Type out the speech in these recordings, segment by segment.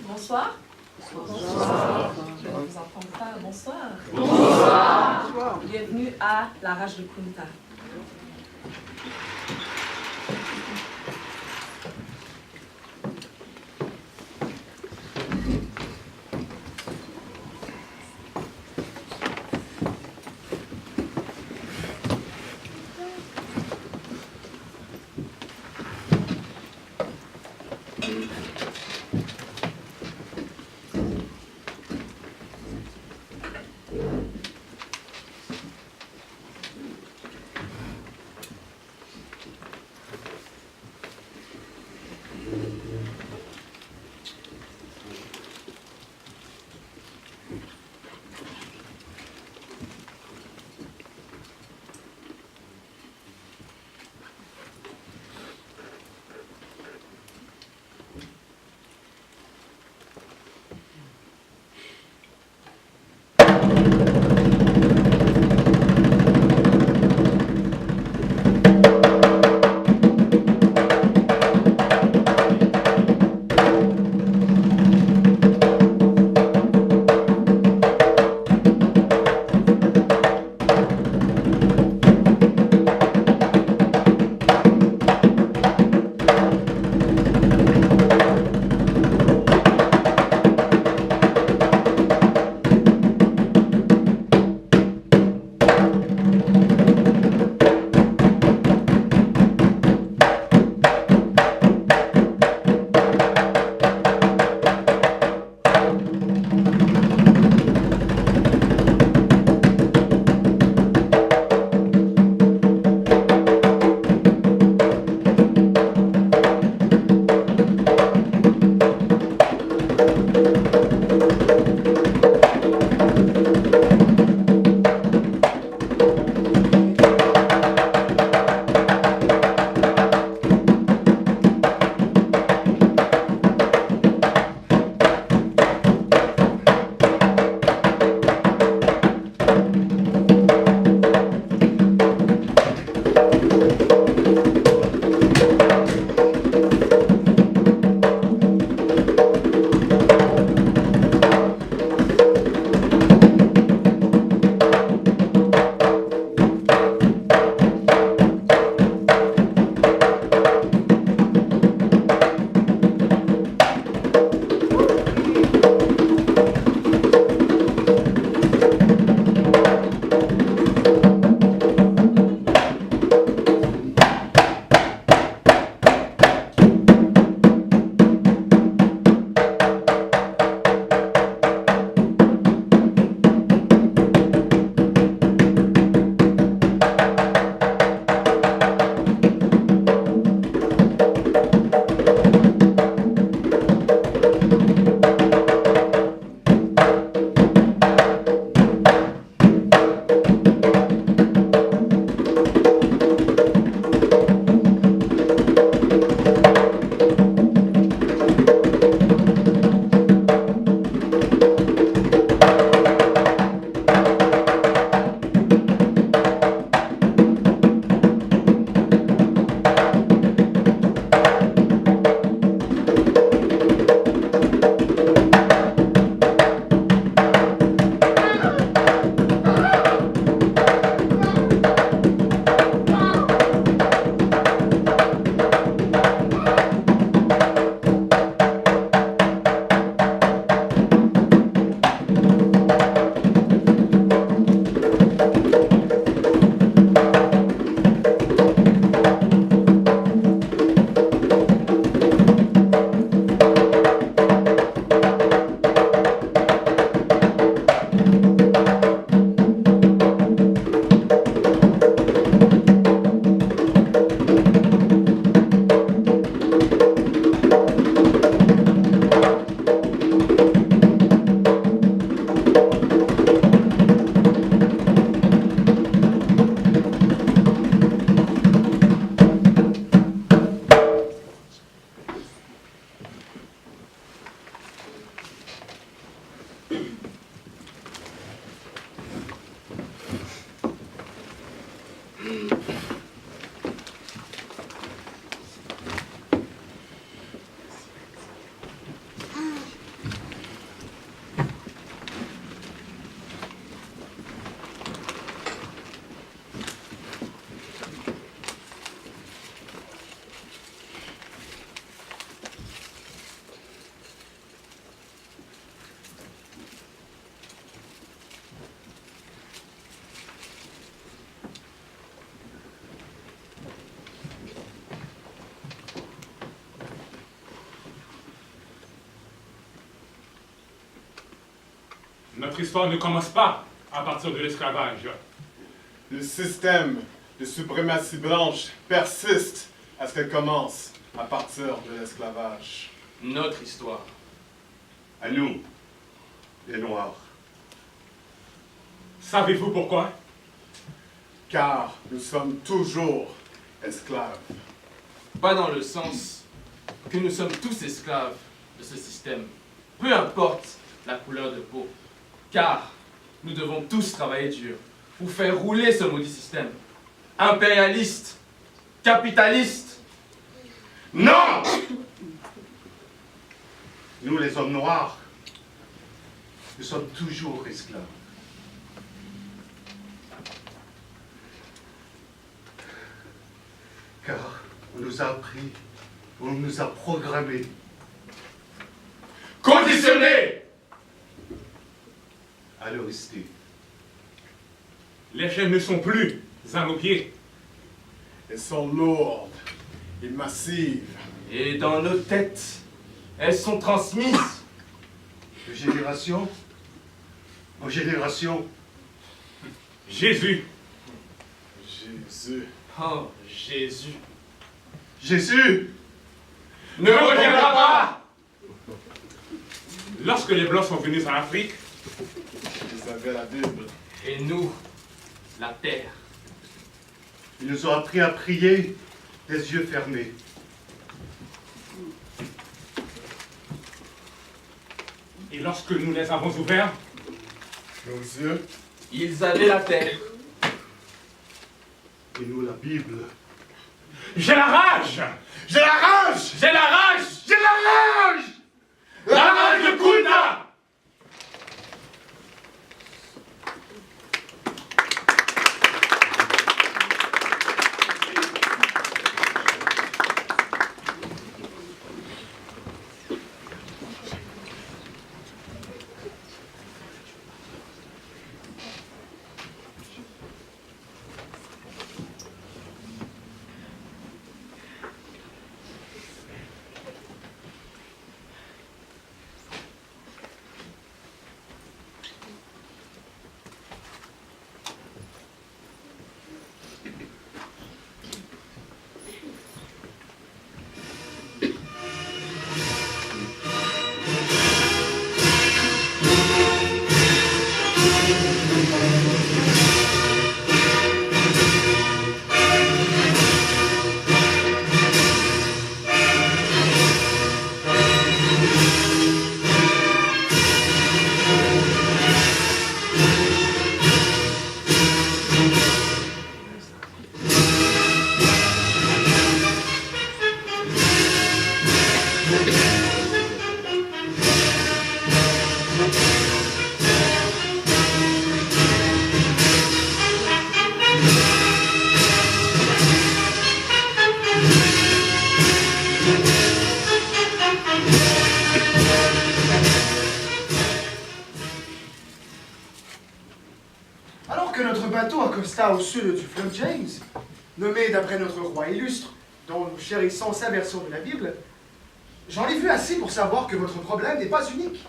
Bonsoir. Bonsoir. Je ne vous entends pas. Bonsoir. Bonsoir. Bienvenue à la Rage de Kunta. Notre histoire ne commence pas à partir de l'esclavage. Le système de suprématie blanche persiste à ce qu'elle commence à partir de l'esclavage. Notre histoire. À nous, les Noirs. Savez-vous pourquoi? Car nous sommes toujours esclaves. Pas dans le sens que nous sommes tous esclaves de ce système, peu importe la couleur de peau, car nous devons tous travailler dur pour faire rouler ce maudit système. Impérialiste, capitaliste. Non! Nous, les hommes noirs, nous sommes toujours esclaves. Car on nous a appris, on nous a programmés. Conditionné. À le rester. Les chaînes ne sont plus à nos pieds. Elles sont lourdes et massives. Et dans nos têtes, elles sont transmises. De génération en génération. Jésus, Jésus. Oh, Jésus. Jésus! Ne reviendra pas. lorsque les Blancs sont venus en Afrique, Ils avaient la Bible. Et nous, la terre. Ils nous ont appris à prier les yeux fermés. et lorsque nous les avons ouverts, Nos yeux. Ils avaient la terre. Et nous, la Bible. j'ai la rage! J'ai la rage! J'ai la rage! J'ai la rage! La rage de Kunta! Alors que notre bateau accosta au sud du fleuve James, nommé d'après notre roi illustre, dont nous chérissons sa version de la Bible, j'en ai vu assez pour savoir que votre problème n'est pas unique.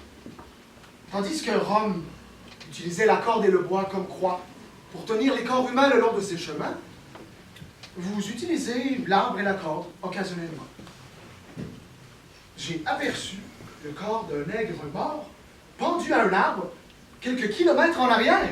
Tandis que Rome utilisait la corde et le bois comme croix pour tenir les corps humains le long de ses chemins, vous utilisez l'arbre et la corde occasionnellement. J'ai aperçu le corps d'un nègre mort pendu à un arbre quelques kilomètres en arrière.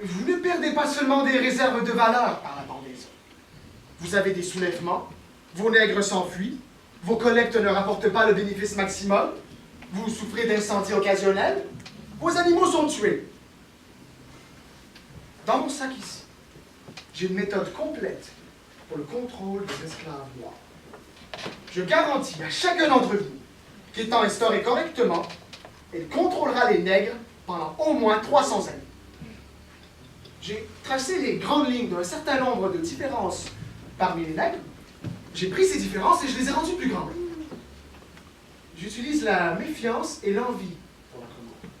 Vous ne perdez pas seulement des réserves de valeur par la pendaison. Vous avez des soulèvements, vos nègres s'enfuient, vos collectes ne rapportent pas le bénéfice maximum, vous souffrez d'incendies occasionnels, vos animaux sont tués. Dans mon sac ici, j'ai une méthode complète pour le contrôle des esclaves noirs. Je garantis à chacun d'entre vous qu'étant instauré correctement, il contrôlera les nègres pendant au moins 300 années. J'ai tracé les grandes lignes d'un certain nombre de différences parmi les nègres. J'ai pris ces différences et je les ai rendues plus grandes. j'utilise la méfiance et l'envie pour notre monde.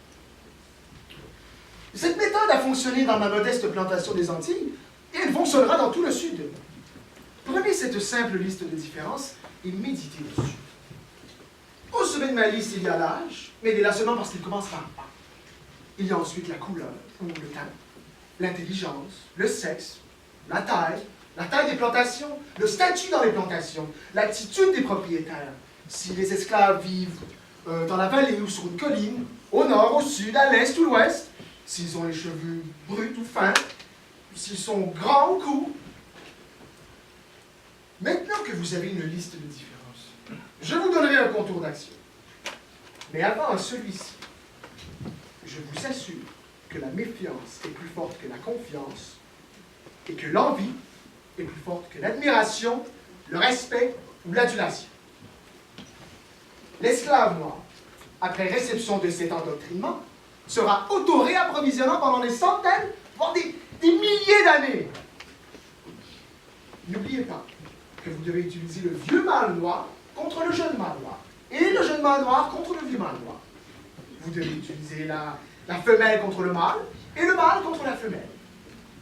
Cette méthode a fonctionné dans ma modeste plantation des Antilles et elle fonctionnera dans tout le Sud. Prenez cette simple liste de différences et méditez dessus. Au sommet de ma liste, il y a l'âge, mais il est là seulement parce qu'il commence par A. Il y a ensuite la couleur, ou le teint, l'intelligence, le sexe, la taille des plantations, le statut dans les plantations, l'attitude des propriétaires. Si les esclaves vivent dans la vallée ou sur une colline, au nord, au sud, à l'est ou l'ouest, s'ils ont les cheveux bruts ou fins, s'ils sont grands ou courts. Maintenant que vous avez une liste de différences, je vous donnerai un contour d'action. Mais avant celui-ci, je vous assure que la méfiance est plus forte que la confiance et que l'envie est plus forte que l'admiration, le respect ou l'adulation. L'esclave noir, après réception de cet endoctrinement, sera auto-réapprovisionnant pendant des centaines, voire des milliers d'années. N'oubliez pas que vous devez utiliser le vieux mâle noir contre le jeune mâle noir, et le jeune mâle noir contre le vieux mâle noir. Vous devez utiliser la femelle contre le mâle, et le mâle contre la femelle.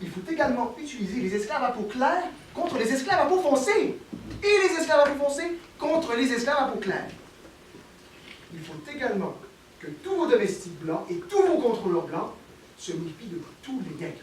Il faut également utiliser les esclaves à peau claire contre les esclaves à peau foncée, et les esclaves à peau foncée contre les esclaves à peau claire. Il faut également que tous vos domestiques blancs et tous vos contrôleurs blancs se méfient de tous les nègres.